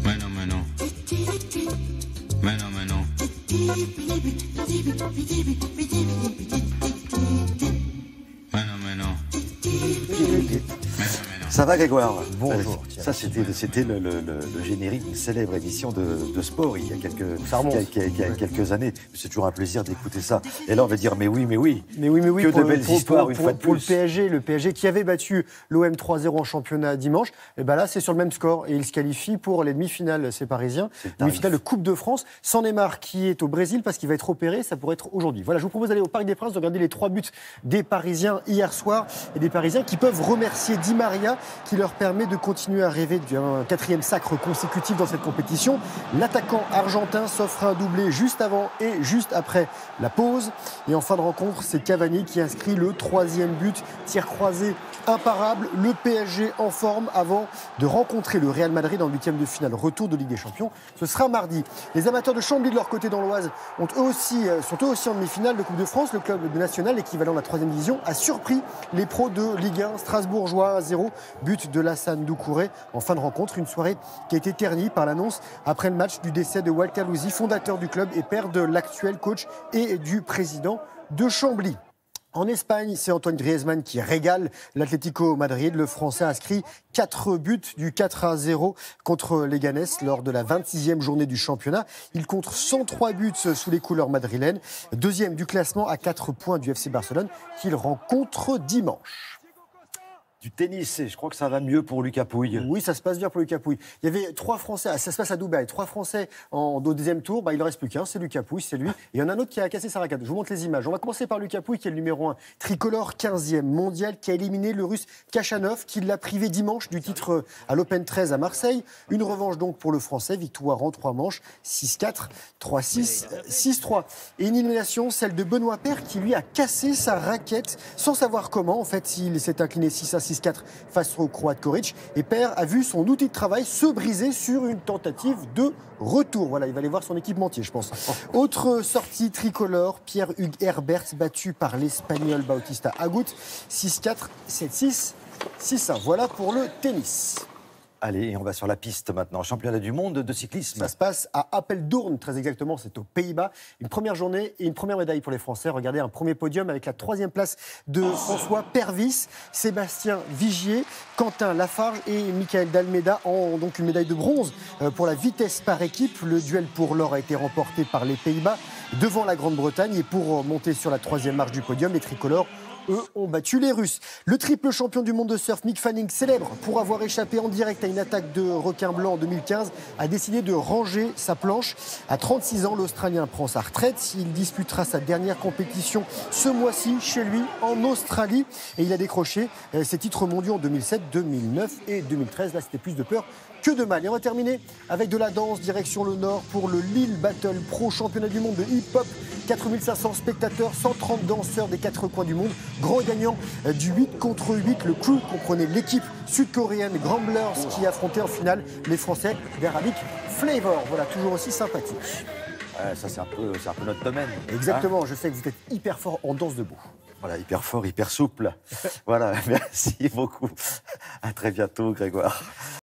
Mais non, mais non. Mais non, mais non. Mais non, mais non. Ça va, Grégoire? Bonjour. Ça, c'était le générique d'une célèbre émission de sport il y a quelques années. C'est toujours un plaisir d'écouter ça. Et là, on va dire, mais oui. Mais oui. Que de belles histoires, une fois de pour le plus. le PSG qui avait battu l'OM 3-0 en championnat dimanche, et ben là, c'est sur le même score. Et il se qualifie pour les demi-finales, ces Parisiens. Demi-finale de Coupe de France. Sans Neymar qui est au Brésil parce qu'il va être opéré. Ça pourrait être aujourd'hui. Voilà, je vous propose d'aller au Parc des Princes, de regarder les 3 buts des Parisiens hier soir. Et des Parisiens qui peuvent remercier Di Maria, qui leur permet de continuer à rêver d'un 4e sacre consécutif dans cette compétition. L'attaquant argentin s'offre un doublé juste avant et juste après la pause. Et en fin de rencontre, c'est Cavani qui inscrit le 3e but. Tir croisé imparable. Le PSG en forme avant de rencontrer le Real Madrid en 8e de finale. Retour de Ligue des Champions. Ce sera mardi. Les amateurs de Chambly de leur côté dans l'Oise sont eux aussi en demi-finale de Coupe de France. Le club national, équivalent de la 3e division, a surpris les pros de Ligue 1 strasbourgeois 1-0. But de Lassane Doucouré en fin de rencontre. Une soirée qui a été ternie par l'annonce après le match du décès de Walter Louzy, fondateur du club et père de l'actuel coach et du président de Chambly. En Espagne, c'est Antoine Griezmann qui régale l'Atlético Madrid. Le Français a inscrit 4 buts du 4-0 contre les Ganes lors de la 26e journée du championnat. Il compte 103 buts sous les couleurs madrilènes. 2e du classement à 4 points du FC Barcelone qu'il rencontre dimanche. Du tennis, et je crois que ça va mieux pour Lucas Pouille. Oui, ça se passe bien pour Lucas Pouille. Il y avait 3 Français, ça se passe à Dubaï, 3 Français au 2e tour. Il ne reste plus qu'un, c'est Lucas Pouille, c'est lui. Et il y en a un autre qui a cassé sa raquette. Je vous montre les images. On va commencer par Lucas Pouille, qui est le numéro 1 tricolore, 15e mondial, qui a éliminé le Russe Kachanov, qui l'a privé dimanche du titre à l'Open 13 à Marseille. Une revanche donc pour le Français, victoire en 3 manches, 6-4, 3-6, 6-3. Et une élimination, celle de Benoît Paire, qui lui a cassé sa raquette sans savoir comment. En fait, il s'est incliné 6-6. 6-4 face au Croate Koric. Et Paire a vu son outil de travail se briser sur une tentative de retour. Voilà, il va aller voir son équipementier, je pense. Autre sortie tricolore, Pierre-Hugues Herbert, battu par l'Espagnol Bautista Agut. 6-4, 7-6, 6-1. Voilà pour le tennis. Allez, on va sur la piste maintenant. Championnat du monde de cyclisme. Ça se passe à Apeldoorn, très exactement, c'est aux Pays-Bas. Une première journée et une première médaille pour les Français. Regardez un premier podium avec la 3e place de François Pervis, Sébastien Vigier, Quentin Lafarge et Michael Dalmeda ont donc une médaille de bronze pour la vitesse par équipe. Le duel pour l'or a été remporté par les Pays-Bas devant la Grande-Bretagne. Et pour monter sur la 3e marche du podium, les tricolores, eux, ont battu les Russes. Le triple champion du monde de surf, Mick Fanning, célèbre pour avoir échappé en direct à une attaque de requin blanc en 2015, a décidé de ranger sa planche. À 36 ans, l'Australien prend sa retraite. Il disputera sa dernière compétition ce mois-ci chez lui en Australie. Et il a décroché ses titres mondiaux en 2007, 2009 et 2013. Là, c'était plus de peur que de mal. Et on va terminer avec de la danse, direction le Nord pour le Lille Battle Pro, championnat du monde de hip-hop. 4500 spectateurs, 130 danseurs des 4 coins du monde. Grand gagnant du 8 contre 8. Le crew comprenait l'équipe sud-coréenne Grumblers qui affrontait en finale les Français d'Arabic Flavor. Voilà, toujours aussi sympathique. Ça, c'est un peu notre domaine. Exactement, je sais que vous êtes hyper fort en danse debout. Voilà, hyper fort, hyper souple. Voilà, merci beaucoup. À très bientôt, Grégoire.